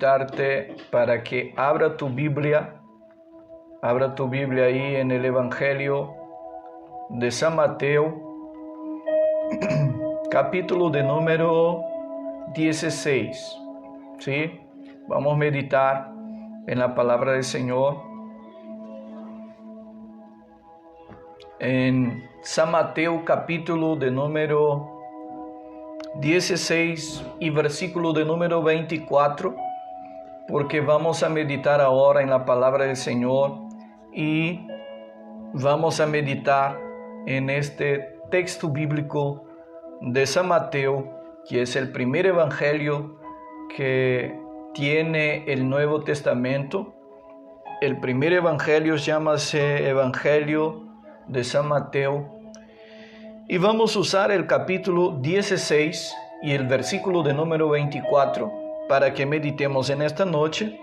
invitarte para que abra tu Biblia ahí en el Evangelio de San Mateo, capítulo de número 16, ¿sí? Vamos a meditar en la palabra del Señor. En San Mateo, capítulo de número 16 y versículo de número 24, porque vamos a meditar ahora en la palabra del Señor y vamos a meditar en este texto bíblico de San Mateo, que es el primer evangelio que tiene el Nuevo Testamento. El primer evangelio llámase Evangelio de San Mateo. Y vamos a usar el capítulo 16 y el versículo de número 24 para que meditemos en esta noche.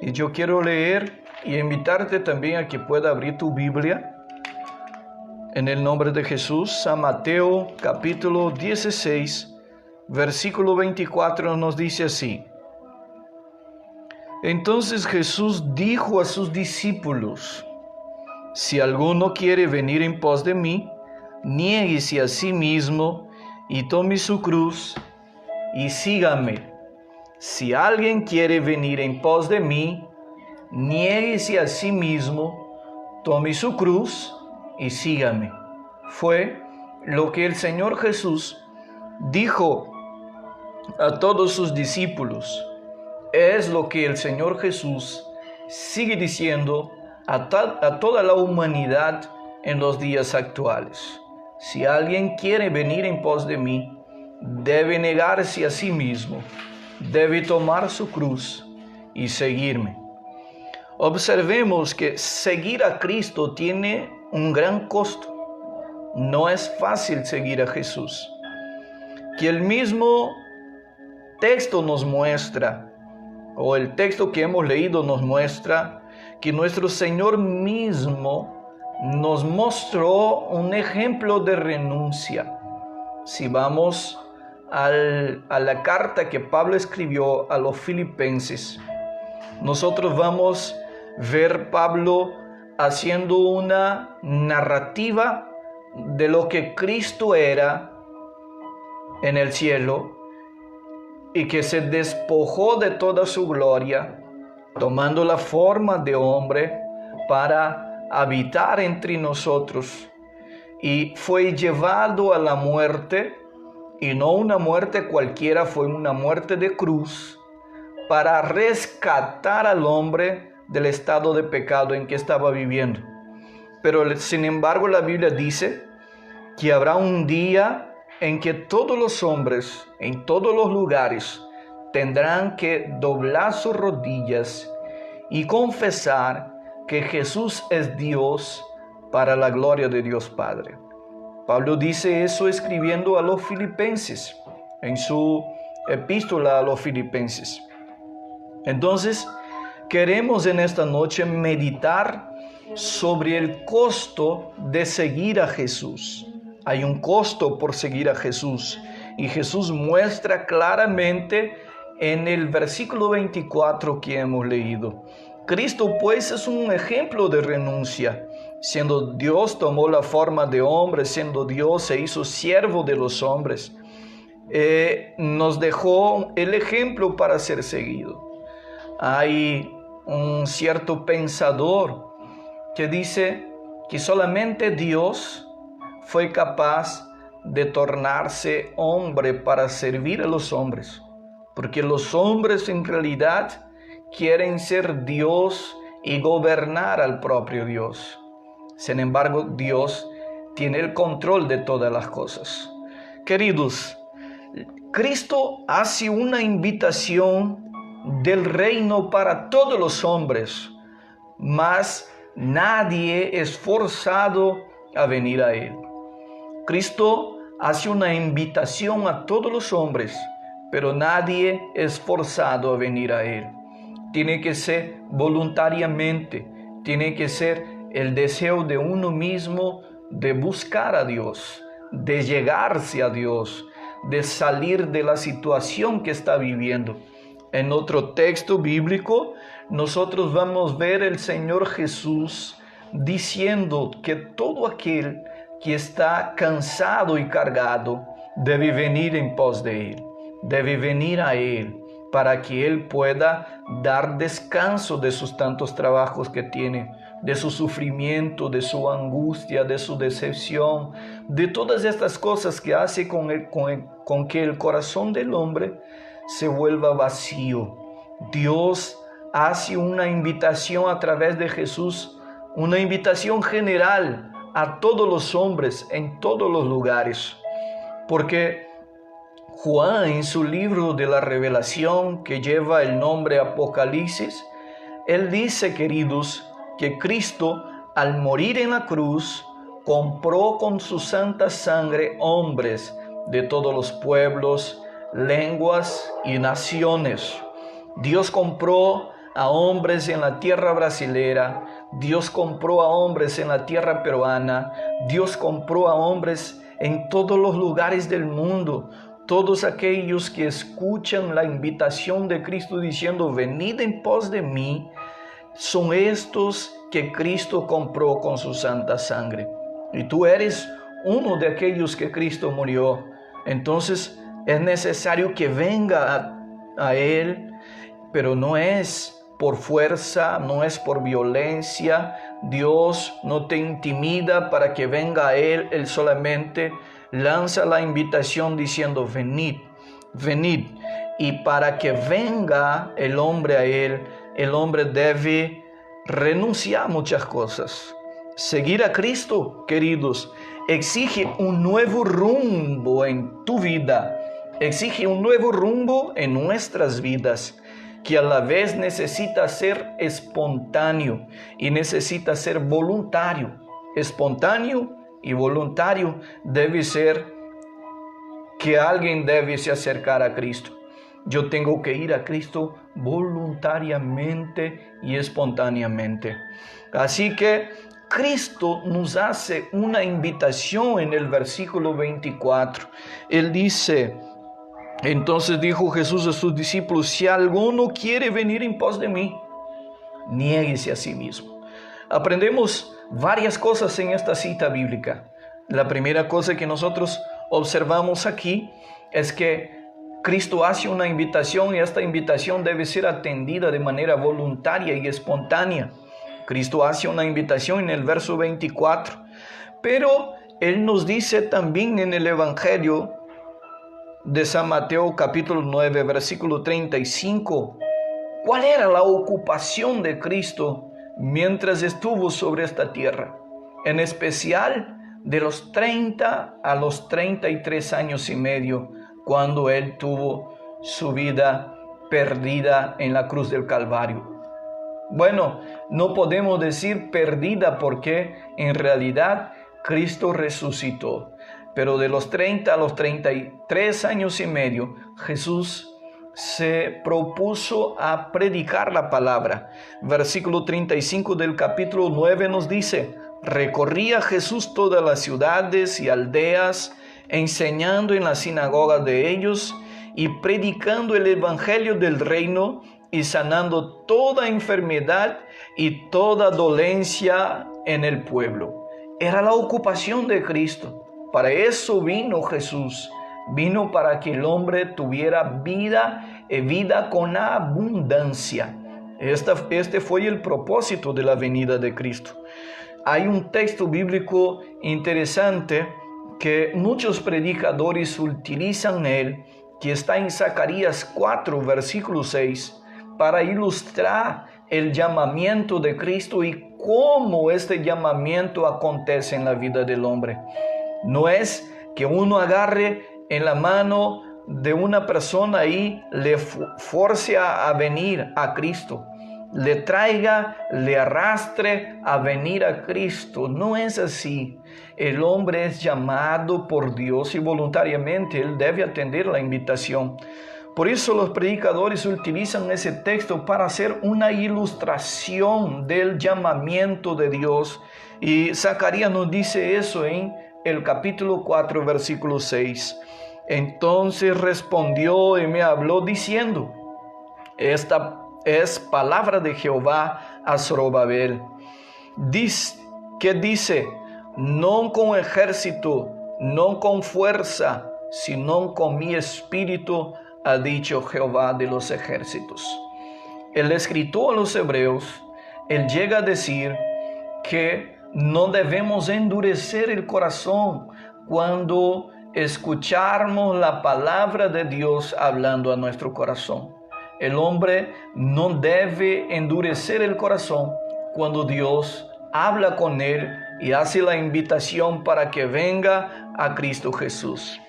Y yo quiero leer y invitarte también a que pueda abrir tu Biblia. En el nombre de Jesús, San Mateo capítulo 16, versículo 24 nos dice así. Entonces Jesús dijo a sus discípulos: si alguno quiere venir en pos de mí, niéguese a sí mismo y tome su cruz y sígame. Si alguien quiere venir en pos de mí, niéguese a sí mismo, tome su cruz y sígame. Fue lo que el Señor Jesús dijo a todos sus discípulos. Es lo que el Señor Jesús sigue diciendo a toda la humanidad en los días actuales. Si alguien quiere venir en pos de mí, debe negarse a sí mismo, debe tomar su cruz y seguirme. Observemos que seguir a Cristo tiene un gran costo. No es fácil seguir a Jesús. Que el mismo texto nos muestra, o el texto que hemos leído nos muestra, que nuestro Señor mismo nos mostró un ejemplo de renuncia. Si vamos a la carta que Pablo escribió a los filipenses, nosotros vamos a ver Pablo haciendo una narrativa de lo que Cristo era en el cielo y que se despojó de toda su gloria, tomando la forma de hombre para habitar entre nosotros, y fue llevado a la muerte, y no una muerte cualquiera, fue una muerte de cruz, para rescatar al hombre del estado de pecado en que estaba viviendo. Pero sin embargo la Biblia dice que habrá un día en que todos los hombres, en todos los lugares, tendrán que doblar sus rodillas y confesar que Jesús es Dios para la gloria de Dios Padre. Pablo dice eso escribiendo a los filipenses, en su epístola a los filipenses. Entonces, queremos en esta noche meditar sobre el costo de seguir a Jesús. Hay un costo por seguir a Jesús, y Jesús muestra claramente en el versículo 24 que hemos leído. Cristo pues es un ejemplo de renuncia. Siendo Dios, tomó la forma de hombre, siendo Dios, se hizo siervo de los hombres. Nos dejó el ejemplo para ser seguido. Hay un cierto pensador que dice que solamente Dios fue capaz de tornarse hombre para servir a los hombres, porque los hombres en realidad quieren ser Dios y gobernar al propio Dios. Sin embargo, Dios tiene el control de todas las cosas. Queridos, Cristo hace una invitación del reino para todos los hombres, mas nadie es forzado a venir a Él. Cristo hace una invitación a todos los hombres, pero nadie es forzado a venir a Él. Tiene que ser voluntariamente, tiene que ser el deseo de uno mismo de buscar a Dios, de llegarse a Dios, de salir de la situación que está viviendo. En otro texto bíblico, nosotros vamos a ver el Señor Jesús diciendo que todo aquel que está cansado y cargado debe venir en pos de Él, debe venir a Él para que Él pueda dar descanso de sus tantos trabajos que tiene, de su sufrimiento, de su angustia, de su decepción, de todas estas cosas que hace con que el corazón del hombre se vuelva vacío. Dios hace una invitación a través de Jesús, una invitación general a todos los hombres en todos los lugares, porque Juan, en su libro de la Revelación, que lleva el nombre Apocalipsis, él dice, queridos, que Cristo, al morir en la cruz, compró con su santa sangre hombres de todos los pueblos, lenguas y naciones. Dios compró a hombres en la tierra brasilera, Dios compró a hombres en la tierra peruana, Dios compró a hombres en todos los lugares del mundo. Todos aquellos que escuchan la invitación de Cristo diciendo, venid en pos de mí, son estos que Cristo compró con su santa sangre. Y tú eres uno de aquellos que Cristo murió. Entonces es necesario que venga a Él, pero no es por fuerza, no es por violencia. Dios no te intimida para que venga a Él. Él solamente lanza la invitación diciendo, venid, venid. Y para que venga el hombre a Él, el hombre debe renunciar a muchas cosas. Seguir a Cristo, queridos, exige un nuevo rumbo en tu vida, exige un nuevo rumbo en nuestras vidas, que a la vez necesita ser espontáneo y necesita ser voluntario. Espontáneo y voluntario debe ser que alguien debe se acercar a Cristo. Yo tengo que ir a Cristo voluntariamente y espontáneamente. Así que Cristo nos hace una invitación en el versículo 24. Él dice, entonces dijo Jesús a sus discípulos, si alguno quiere venir en pos de mí, niéguese a sí mismo. Aprendemos varias cosas en esta cita bíblica. La primera cosa que nosotros observamos aquí es que Cristo hace una invitación y esta invitación debe ser atendida de manera voluntaria y espontánea. Cristo hace una invitación en el verso 24, pero Él nos dice también en el Evangelio de San Mateo capítulo 9, versículo 35, ¿cuál era la ocupación de Cristo mientras estuvo sobre esta tierra? En especial de los 30 a los 33 años y medio, cuando Él tuvo su vida perdida en la cruz del Calvario. Bueno, no podemos decir perdida porque en realidad Cristo resucitó. Pero de los 30 a los 33 años y medio, Jesús se propuso a predicar la palabra. Versículo 35 del capítulo 9 nos dice, recorría Jesús todas las ciudades y aldeas, enseñando en las sinagogas de ellos y predicando el evangelio del reino y sanando toda enfermedad y toda dolencia en el pueblo. Era la ocupación de Cristo. Para eso vino Jesús. Vino para que el hombre tuviera vida y vida con abundancia. Este fue el propósito de la venida de Cristo. Hay un texto bíblico interesante que muchos predicadores utilizan él, que está en Zacarías 4, versículo 6, para ilustrar el llamamiento de Cristo y cómo este llamamiento acontece en la vida del hombre. No es que uno agarre en la mano de una persona y le force a venir a Cristo, le traiga, le arrastre a venir a Cristo. No es así. El hombre es llamado por Dios y voluntariamente él debe atender la invitación. Por eso los predicadores utilizan ese texto para hacer una ilustración del llamamiento de Dios. Y Zacarías nos dice eso en el capítulo 4, versículo 6. Entonces respondió y me habló diciendo, Esta es palabra de Jehová a Zorobabel. ¿Qué dice? No con ejército, no con fuerza, sino con mi espíritu, ha dicho Jehová de los ejércitos. El escritor a los hebreos, él llega a decir que no debemos endurecer el corazón cuando escuchamos la palabra de Dios hablando a nuestro corazón. El hombre no debe endurecer el corazón cuando Dios habla con él y hace la invitación para que venga a Cristo Jesús.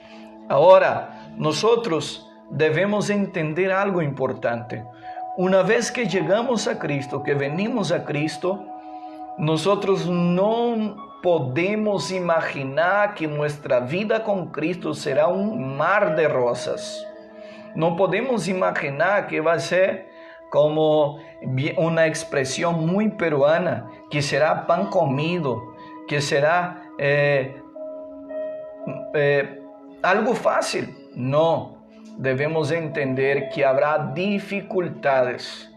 Ahora, nosotros debemos entender algo importante. Una vez que llegamos a Cristo, que venimos a Cristo, nosotros no podemos imaginar que nuestra vida con Cristo será un mar de rosas. No podemos imaginar que va a ser como una expresión muy peruana, que será pan comido, que será algo fácil. No, debemos entender que habrá dificultades,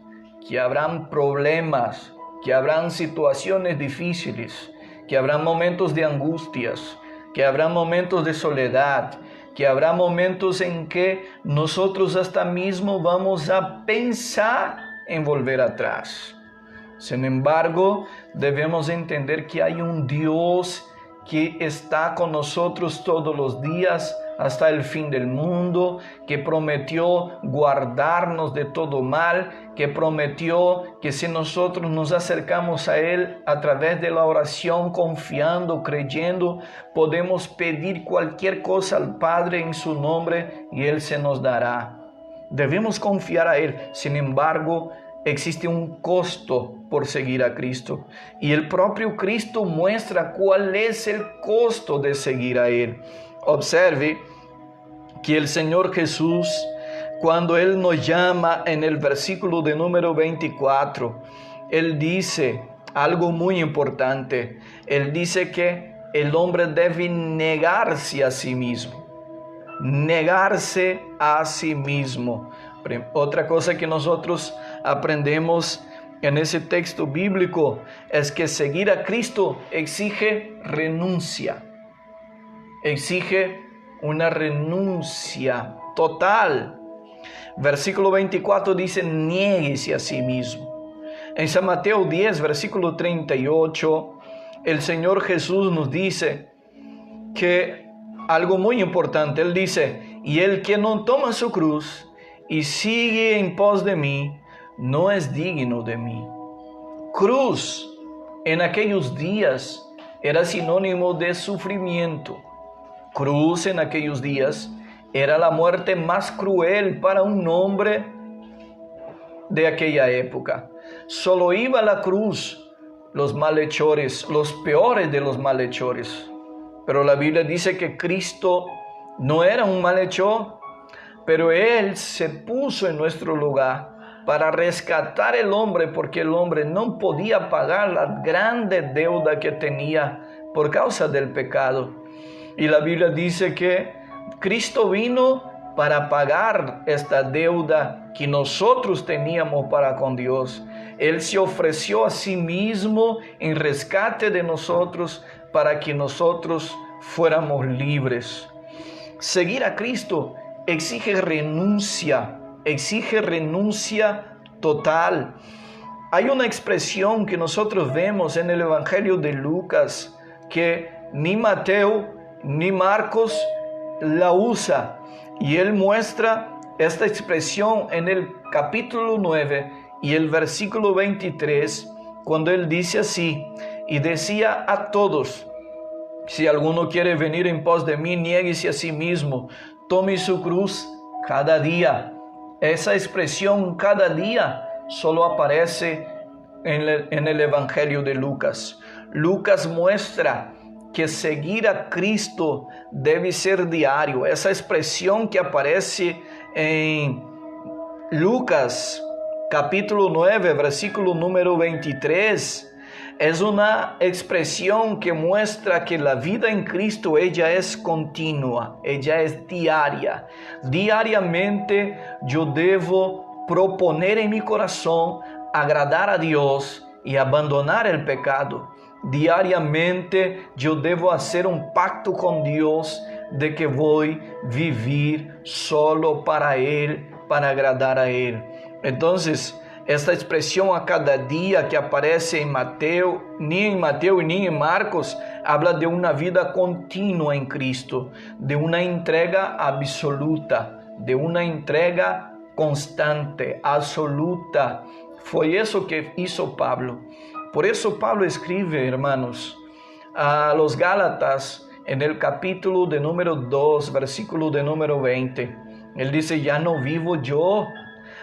que habrán problemas, que habrán situaciones difíciles, que habrán momentos de angustias, que habrán momentos de soledad, que habrá momentos en que nosotros hasta mismo vamos a pensar en volver atrás. Sin embargo, debemos entender que hay un Dios que está con nosotros todos los días hasta el fin del mundo, que prometió guardarnos de todo mal, que prometió que si nosotros nos acercamos a Él a través de la oración, confiando, creyendo, podemos pedir cualquier cosa al Padre en su nombre y Él se nos dará. Debemos confiar a Él. Sin embargo, existe un costo por seguir a Cristo, y el propio Cristo muestra cuál es el costo de seguir a Él. Observe que el Señor Jesús, cuando Él nos llama en el versículo de número 24, Él dice algo muy importante. Él dice que el hombre debe negarse a sí mismo. Negarse a sí mismo. Otra cosa que nosotros aprendemos en ese texto bíblico es que seguir a Cristo exige renuncia. Exige una renuncia total. Versículo 24 dice: niéguese a sí mismo. En San Mateo 10, versículo 38, el Señor Jesús nos dice que algo muy importante. Él dice: y el que no toma su cruz y sigue en pos de mí, no es digno de mí. Cruz en aquellos días era sinónimo de sufrimiento. Cruz en aquellos días era la muerte más cruel para un hombre de aquella época. Solo iba a la cruz los malhechores, los peores de los malhechores. Pero la Biblia dice que Cristo no era un malhechor, pero Él se puso en nuestro lugar para rescatar al hombre, porque el hombre no podía pagar la grande deuda que tenía por causa del pecado. Y la Biblia dice que Cristo vino para pagar esta deuda que nosotros teníamos para con Dios. Él se ofreció a sí mismo en rescate de nosotros para que nosotros fuéramos libres. Seguir a Cristo exige renuncia total. Hay una expresión que nosotros vemos en el Evangelio de Lucas que ni Mateo ni Marcos la usa, y él muestra esta expresión en el capítulo 9 y el versículo 23, cuando él dice así: y decía a todos: si alguno quiere venir en pos de mí, niéguese a sí mismo, tome su cruz cada día. Esa expresión cada día solo aparece en el Evangelio de Lucas. Lucas muestra que seguir a Cristo debe ser diario. Esa expresión que aparece en Lucas capítulo 9, versículo número 23, es una expresión que muestra que la vida en Cristo, ella es continua, ella es diaria. Diariamente yo debo proponer en mi corazón agradar a Dios y abandonar el pecado. Diariamente yo debo hacer un pacto con Dios de que voy a vivir solo para Él, para agradar a Él. Entonces, esta expresión a cada día que aparece en Mateo, ni en Mateo ni en Marcos, habla de una vida continua en Cristo, de una entrega absoluta, de una entrega constante, absoluta. Fue eso que hizo Pablo. Por eso Pablo escribe, hermanos, a los Gálatas en el capítulo de número 2, versículo de número 20. Él dice, ya no vivo yo,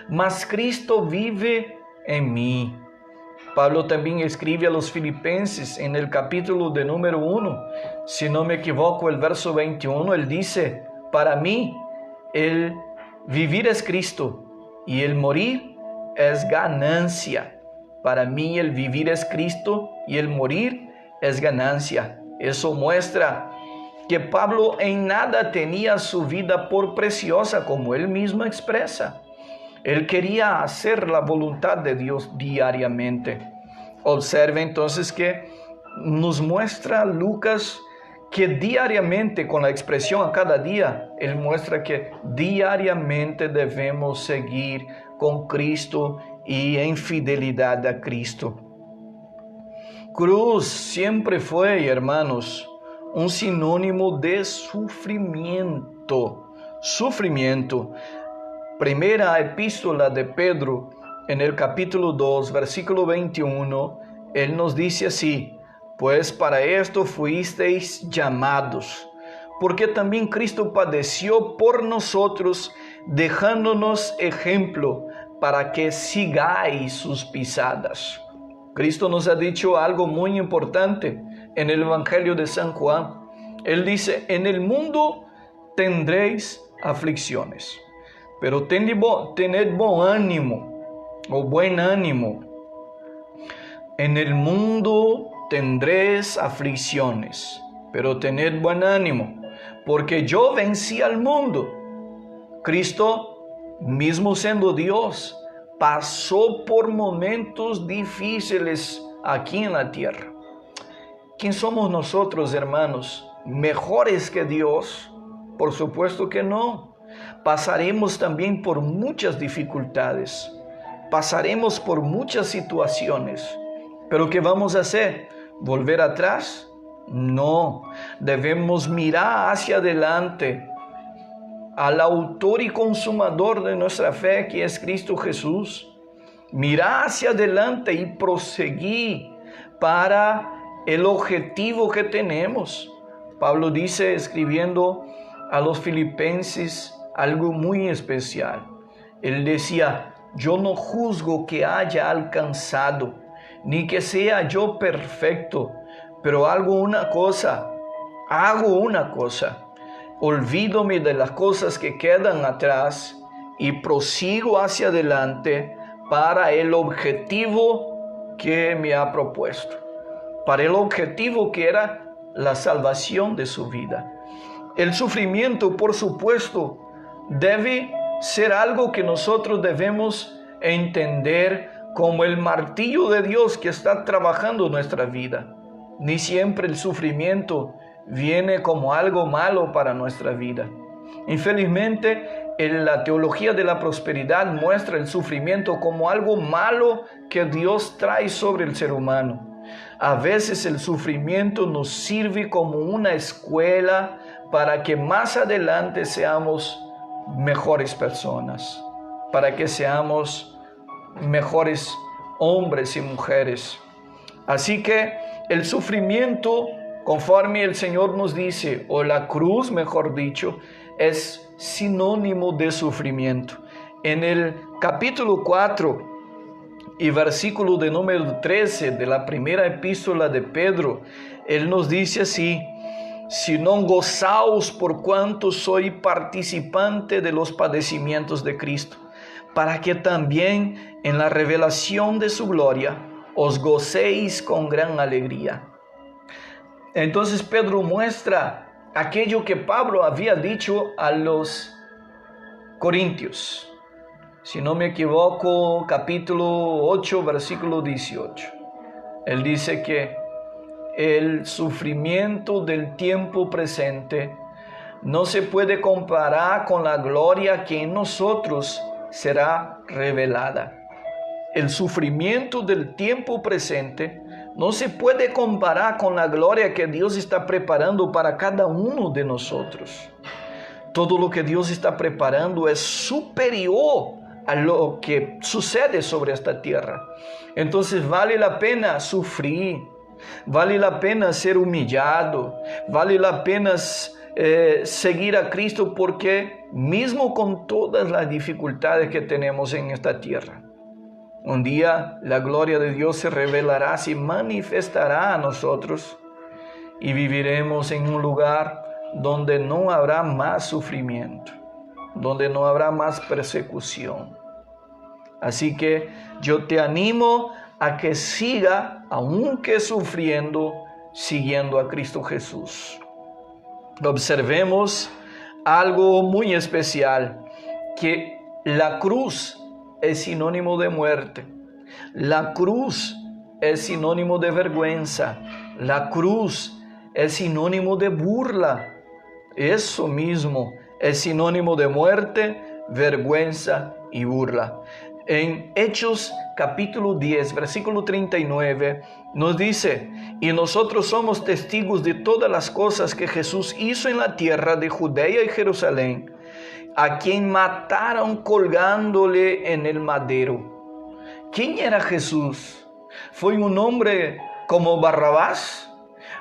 mas Cristo vive en mí. Pablo también escribe a los Filipenses en el capítulo de número 1. Si no me equivoco, el verso 21, él dice, para mí el vivir es Cristo y el morir es ganancia. Para mí el vivir es Cristo y el morir es ganancia. Eso muestra que Pablo en nada tenía su vida por preciosa, como él mismo expresa. Él quería hacer la voluntad de Dios diariamente. Observe entonces que nos muestra Lucas que diariamente, con la expresión a cada día, él muestra que diariamente debemos seguir con Cristo y en fidelidad a Cristo. Cruz siempre fue, hermanos, un sinónimo de sufrimiento. Sufrimiento. Primera epístola de Pedro, en el capítulo 2, versículo 21, él nos dice así, pues para esto fuisteis llamados, porque también Cristo padeció por nosotros, dejándonos ejemplo para que sigáis sus pisadas. Cristo nos ha dicho algo muy importante en el Evangelio de San Juan. Él dice, en el mundo tendréis aflicciones, pero tened buen ánimo, o buen ánimo. En el mundo tendréis aflicciones, pero tened buen ánimo, porque yo vencí al mundo. Cristo, mismo siendo Dios, pasó por momentos difíciles aquí en la tierra. ¿Quién somos nosotros, hermanos? ¿Mejores que Dios? Por supuesto que no. Pasaremos también por muchas dificultades. Pasaremos por muchas situaciones. ¿Pero qué vamos a hacer? ¿Volver atrás? No. Debemos mirar hacia adelante al autor y consumador de nuestra fe, que es Cristo Jesús. Mirar hacia adelante y proseguir para el objetivo que tenemos. Pablo dice, escribiendo a los filipenses, algo muy especial. Él decía, yo no juzgo que haya alcanzado, ni que sea yo perfecto, pero hago una cosa, olvídome de las cosas que quedan atrás y prosigo hacia adelante para el objetivo que me ha propuesto, para el objetivo que era la salvación de su vida. El sufrimiento, por supuesto, debe ser algo que nosotros debemos entender como el martillo de Dios que está trabajando nuestra vida. Ni siempre el sufrimiento viene como algo malo para nuestra vida. Infelizmente, la teología de la prosperidad muestra el sufrimiento como algo malo que Dios trae sobre el ser humano. A veces el sufrimiento nos sirve como una escuela para que más adelante seamos mejores personas, para que seamos mejores hombres y mujeres. Así que el sufrimiento, conforme el Señor nos dice, o la cruz, mejor dicho, es sinónimo de sufrimiento. En el capítulo 4 y versículo de número 13 de la primera epístola de Pedro, él nos dice así, si no gozaos por cuanto soy participante de los padecimientos de Cristo, para que también en la revelación de su gloria os gocéis con gran alegría. Entonces Pedro muestra aquello que Pablo había dicho a los corintios. si no me equivoco, capítulo 8, versículo 18. Él dice que el sufrimiento del tiempo presente no se puede comparar con la gloria que en nosotros será revelada. El sufrimiento del tiempo presente no se puede comparar con la gloria que Dios está preparando para cada uno de nosotros. Todo lo que Dios está preparando es superior a lo que sucede sobre esta tierra. Entonces vale la pena sufrir, vale la pena ser humillado, vale la pena seguir a Cristo, porque mismo con todas las dificultades que tenemos en esta tierra, un día la gloria de Dios se revelará, se manifestará a nosotros y viviremos en un lugar donde no habrá más sufrimiento, donde no habrá más persecución. Así que yo te animo a que siga, aunque sufriendo, siguiendo a Cristo Jesús. Observemos algo muy especial, que la cruz es sinónimo de muerte. La cruz es sinónimo de vergüenza. La cruz es sinónimo de burla. Eso mismo es sinónimo de muerte, vergüenza y burla. En Hechos capítulo 10, versículo 39, nos dice: y nosotros somos testigos de todas las cosas que Jesús hizo en la tierra de Judea y Jerusalén, a quien mataron colgándole en el madero. ¿Quién era Jesús? ¿Fue un hombre como Barrabás?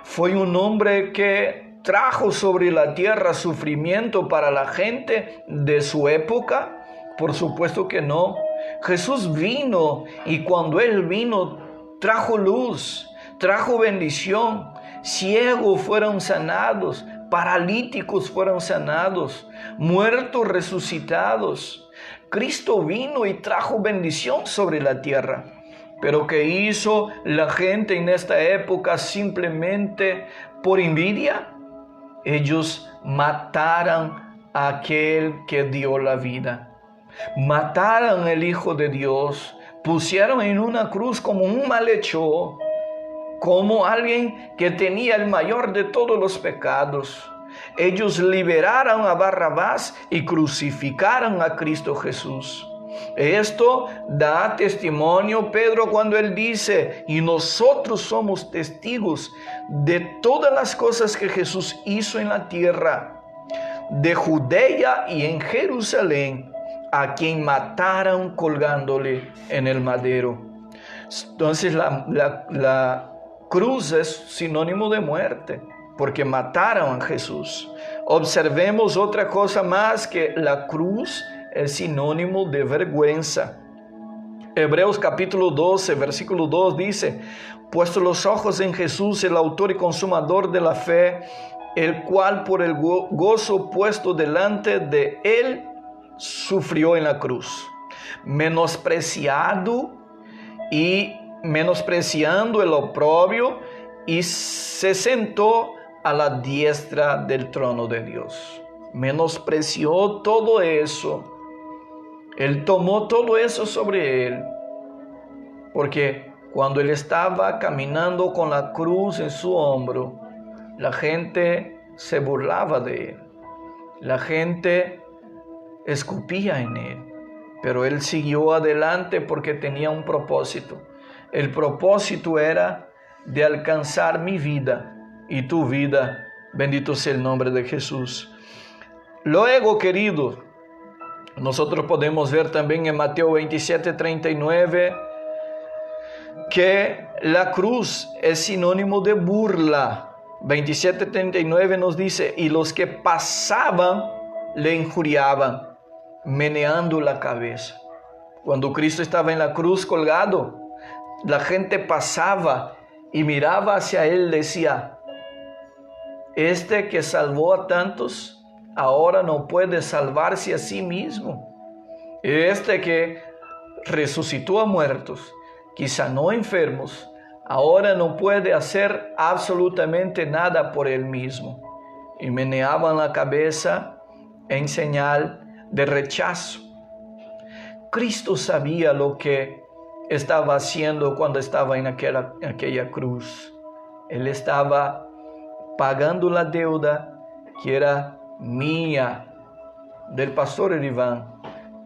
¿Fue un hombre que trajo sobre la tierra sufrimiento para la gente de su época? Por supuesto que no. Jesús vino, y cuando Él vino, trajo luz, trajo bendición. Ciegos fueron sanados, paralíticos fueron sanados, muertos resucitados. Cristo vino y trajo bendición sobre la tierra. Pero ¿qué hizo la gente en esta época simplemente por envidia? Ellos mataron a aquel que dio la vida. Mataron al Hijo de Dios, pusieron en una cruz como un malhechor, como alguien que tenía el mayor de todos los pecados. Ellos liberaron a Barrabás y crucificaron a Cristo Jesús. Esto da testimonio Pedro cuando él dice: y nosotros somos testigos de todas las cosas que Jesús hizo en la tierra de Judea y en Jerusalén, a quien mataron colgándole en el madero. Entonces la cruz es sinónimo de muerte, porque mataron a Jesús. Observemos otra cosa más, que la cruz es sinónimo de vergüenza. Hebreos capítulo 12, versículo 2 dice: puesto los ojos en Jesús, el autor y consumador de la fe, el cual por el gozo puesto delante de él sufrió en la cruz, menospreciando el oprobio, y se sentó a la diestra del trono de Dios. Menospreció todo eso. Él tomó todo eso sobre él, porque cuando él estaba caminando con la cruz en su hombro, la gente se burlaba de él. La gente escupía en él, pero él siguió adelante porque tenía un propósito. El propósito era de alcanzar mi vida y tu vida. Bendito sea el nombre de Jesús. Luego, querido, nosotros podemos ver también en Mateo 27:39 que la cruz es sinónimo de burla. 27:39 nos dice: y los que pasaban le injuriaban, meneando la cabeza. Cuando Cristo estaba en la cruz colgado, la gente pasaba y miraba hacia él, decía: este que salvó a tantos, ahora no puede salvarse a sí mismo. Este que resucitó a muertos, que sanó enfermos, ahora no puede hacer absolutamente nada por él mismo. Y meneaban la cabeza en señal de rechazo. Cristo sabía lo que estaba haciendo cuando estaba en aquella cruz. Él estaba pagando la deuda que era mía, del pastor Iván,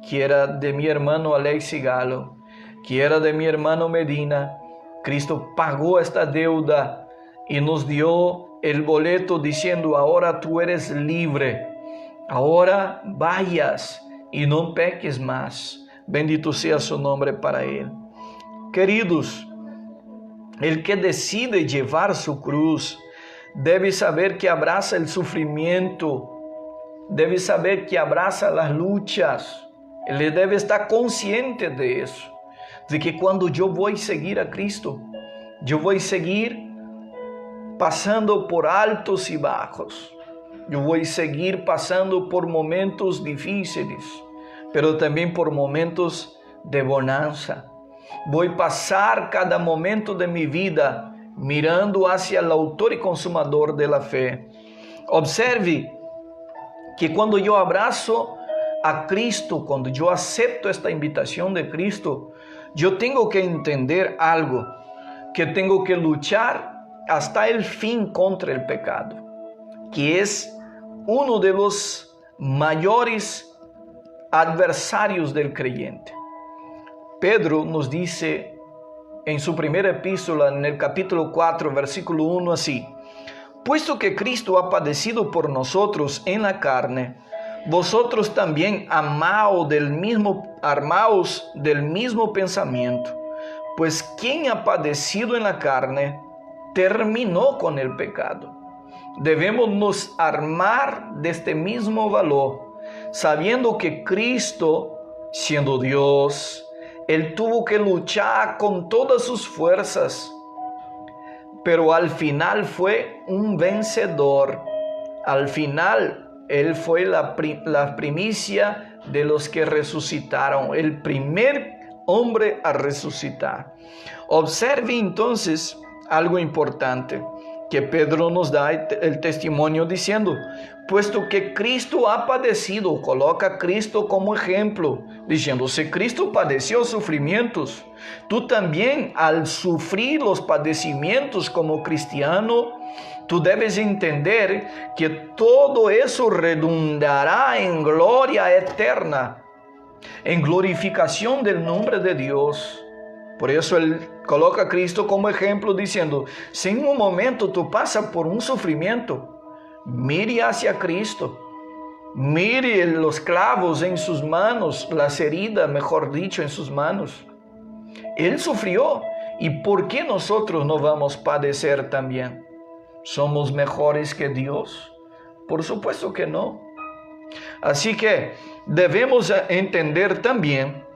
que era de mi hermano Alexi Galo, que era de mi hermano Medina. Cristo pagó esta deuda y nos dio el boleto diciendo: ahora tú eres libre, ahora vayas y no peques más. Bendito sea su nombre para Él. Queridos, el que decide llevar su cruz debe saber que abraza el sufrimiento, debe saber que abraza las luchas. Él debe estar consciente de eso, de que cuando yo voy a seguir a Cristo, yo voy a seguir pasando por altos y bajos. Yo voy a seguir pasando por momentos difíciles, pero también por momentos de bonanza. Voy a pasar cada momento de mi vida mirando hacia el autor y consumador de la fe. Observe que cuando yo abrazo a Cristo, cuando yo acepto esta invitación de Cristo, yo tengo que entender algo, que tengo que luchar hasta el fin contra el pecado, que es uno de los mayores adversarios del creyente. Pedro nos dice en su primera epístola, en el capítulo 4, versículo 1 así: puesto que Cristo ha padecido por nosotros en la carne, vosotros también armaos del mismo pensamiento, pues quien ha padecido en la carne terminó con el pecado. Debemos nos armar de este mismo valor, sabiendo que Cristo, siendo Dios, Él tuvo que luchar con todas sus fuerzas, pero al final fue un vencedor. Al final, Él fue la primicia de los que resucitaron, el primer hombre a resucitar. Observe entonces algo importante que Pedro nos da el testimonio diciendo: puesto que Cristo ha padecido, coloca a Cristo como ejemplo, diciendo: si Cristo padeció sufrimientos, tú también, al sufrir los padecimientos como cristiano, tú debes entender que todo eso redundará en gloria eterna, en glorificación del nombre de Dios. Por eso Él coloca a Cristo como ejemplo diciendo: si en un momento tú pasas por un sufrimiento, mire hacia Cristo, mire los clavos en sus manos, las heridas, mejor dicho, en sus manos. Él sufrió, ¿y por qué nosotros no vamos a padecer también? ¿Somos mejores que Dios? Por supuesto que no. Así que debemos entender también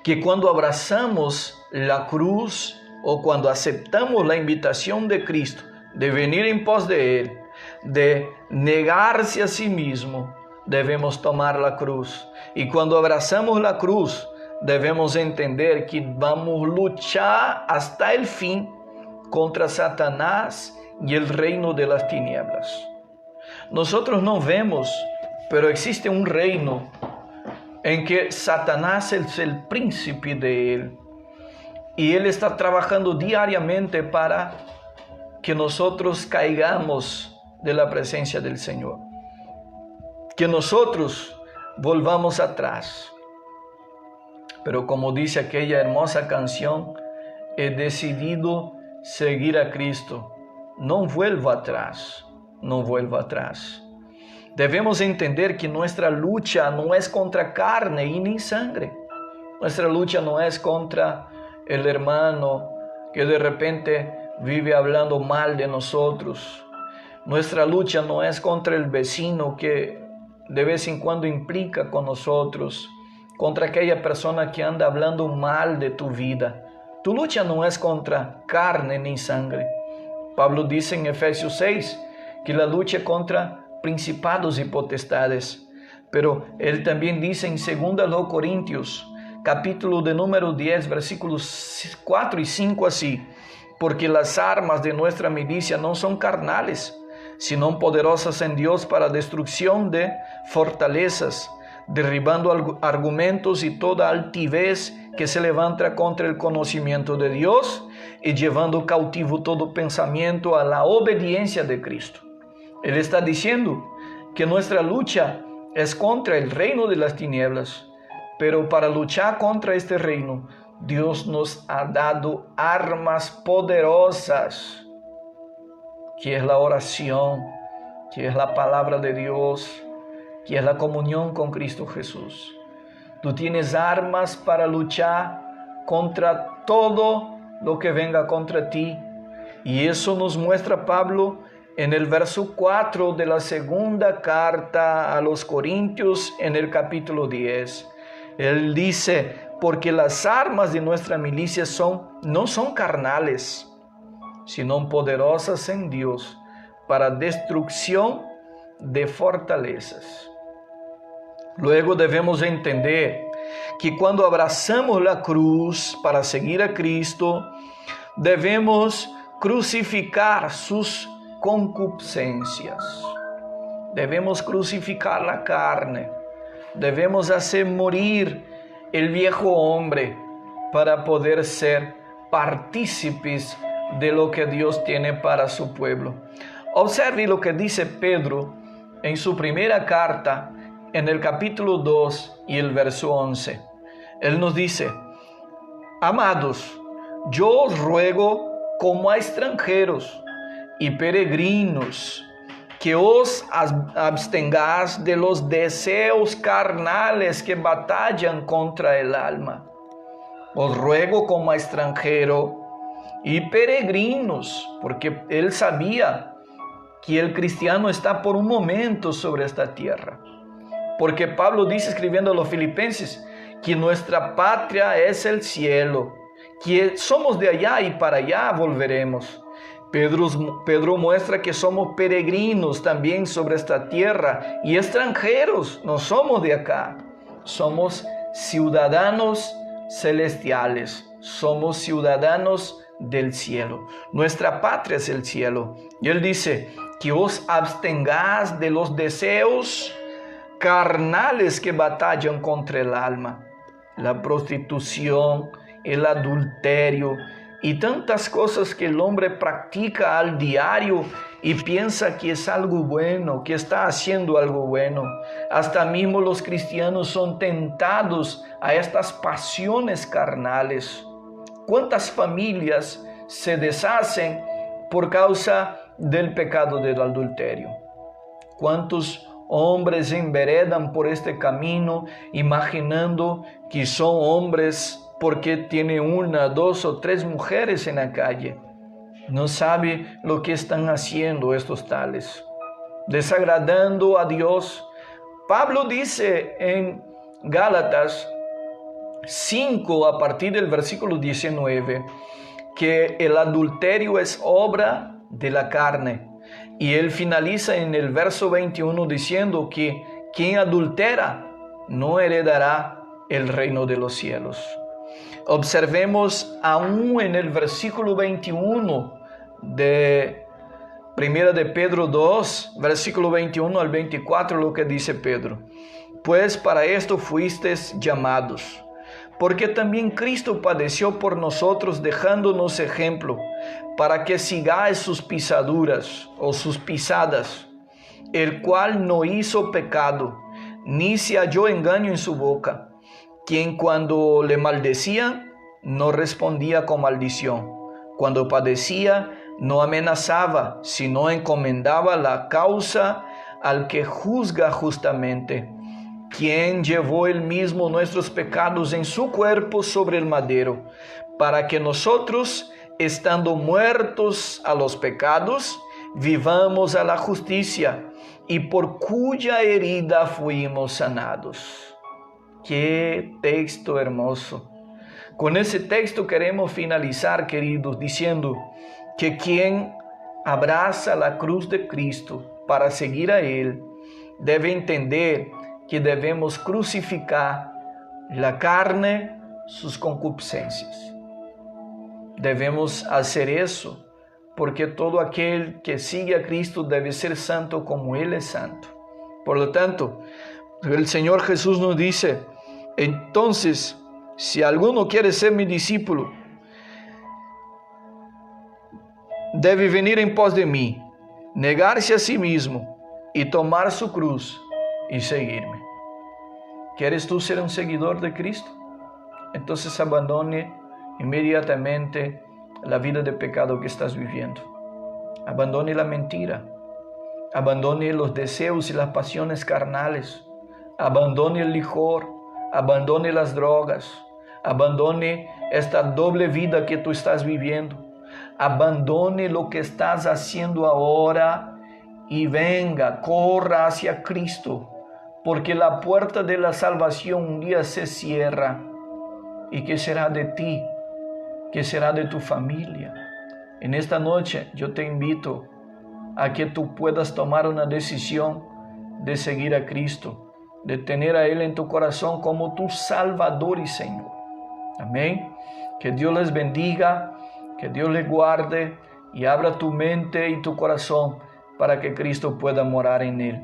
que cuando abrazamos la cruz o cuando aceptamos la invitación de Cristo de venir en pos de Él, de negarse a sí mismo, debemos tomar la cruz. Y cuando abrazamos la cruz, debemos entender que vamos a luchar hasta el fin contra Satanás y el reino de las tinieblas. Nosotros no vemos, pero existe un reino en que Satanás es el príncipe de él. Y él está trabajando diariamente para que nosotros caigamos de la presencia del Señor, que nosotros volvamos atrás. Pero como dice aquella hermosa canción, he decidido seguir a Cristo. No vuelvo atrás, no vuelvo atrás. Debemos entender que nuestra lucha no es contra carne y ni sangre. Nuestra lucha no es contra el hermano que de repente vive hablando mal de nosotros. Nuestra lucha no es contra el vecino que de vez en cuando implica con nosotros, contra aquella persona que anda hablando mal de tu vida. Tu lucha no es contra carne ni sangre. Pablo dice en Efesios 6 que la lucha es contra principados y potestades. Pero él también dice en 2 Corintios, capítulo de número 10, versículos 4 y 5 así: porque las armas de nuestra milicia no son carnales, sino poderosas en Dios para destrucción de fortalezas, derribando argumentos y toda altivez que se levanta contra el conocimiento de Dios y llevando cautivo todo pensamiento a la obediencia de Cristo. Él está diciendo que nuestra lucha es contra el reino de las tinieblas, pero para luchar contra este reino, Dios nos ha dado armas poderosas, que es la oración, que es la palabra de Dios, que es la comunión con Cristo Jesús. Tú tienes armas para luchar contra todo lo que venga contra ti. Y eso nos muestra Pablo en el verso 4 de la segunda carta a los Corintios en el capítulo 10. Él dice, porque las armas de nuestra milicia no son carnales, sino poderosas en Dios para destrucción de fortalezas. Luego debemos entender que cuando abrazamos la cruz para seguir a Cristo, debemos crucificar sus concupiscencias. Debemos crucificar la carne. Debemos hacer morir el viejo hombre para poder ser partícipes de lo que Dios tiene para su pueblo. Observe lo que dice Pedro en su primera carta, en el capítulo 2 y el verso 11. Él nos dice, amados, yo os ruego como a extranjeros y peregrinos, que os abstengáis de los deseos carnales que batallan contra el alma. Os ruego como a extranjero y peregrinos, porque él sabía que el cristiano está por un momento sobre esta tierra. Porque Pablo dice, escribiendo a los filipenses, que nuestra patria es el cielo, que somos de allá y para allá volveremos. Pedro muestra que somos peregrinos también sobre esta tierra y extranjeros, no somos de acá, somos ciudadanos celestiales, somos ciudadanos del cielo. Nuestra patria es el cielo. Y él dice que os abstengáis de los deseos carnales que batallan contra el alma, la prostitución, el adulterio y tantas cosas que el hombre practica al diario y piensa que es algo bueno, que está haciendo algo bueno. Hasta mismo los cristianos son tentados a estas pasiones carnales. ¿Cuántas familias se deshacen por causa del pecado del adulterio? ¿Cuántos hombres enveredan por este camino imaginando que son hombres porque tiene 1, 2 o 3 mujeres en la calle? No sabe lo que están haciendo estos tales, desagradando a Dios. Pablo dice en Gálatas 5, a partir del versículo 19, que el adulterio es obra de la carne. Y él finaliza en el verso 21 diciendo que quien adultera no heredará el reino de los cielos. Observemos aún en el versículo 21 de 1 de Pedro 2, versículo 21 al 24, lo que dice Pedro. Pues para esto fuisteis llamados, porque también Cristo padeció por nosotros dejándonos ejemplo, para que sigáis sus pisaduras o sus pisadas, el cual no hizo pecado, ni se halló engaño en su boca, quien cuando le maldecía, no respondía con maldición, cuando padecía, no amenazaba, sino encomendaba la causa al que juzga justamente, quien llevó él mismo nuestros pecados en su cuerpo sobre el madero, para que nosotros, estando muertos a los pecados, vivamos a la justicia, y por cuya herida fuimos sanados. ¡Qué texto hermoso! Con ese texto queremos finalizar, queridos, diciendo que quien abraza la cruz de Cristo para seguir a Él, debe entender que debemos crucificar la carne, sus concupiscencias. Debemos hacer eso, porque todo aquel que sigue a Cristo debe ser santo como Él es santo. Por lo tanto, El Señor Jesús nos dice, entonces, si alguno quiere ser mi discípulo, debe venir en pos de mí, negarse a sí mismo y tomar su cruz y seguirme. ¿Quieres tú ser un seguidor de Cristo? Entonces abandone inmediatamente la vida de pecado que estás viviendo. Abandone la mentira. Abandone los deseos y las pasiones carnales. Abandone el licor. Abandone las drogas. Abandone esta doble vida que tú estás viviendo. Abandone lo que estás haciendo ahora y venga, corra hacia Cristo, porque la puerta de la salvación un día se cierra. ¿Y qué será de ti? ¿Qué será de tu familia? En esta noche yo te invito a que tú puedas tomar una decisión de seguir a Cristo, de tener a Él en tu corazón como tu Salvador y Señor. Amén. Que Dios les bendiga, que Dios les guarde y abra tu mente y tu corazón para que Cristo pueda morar en él.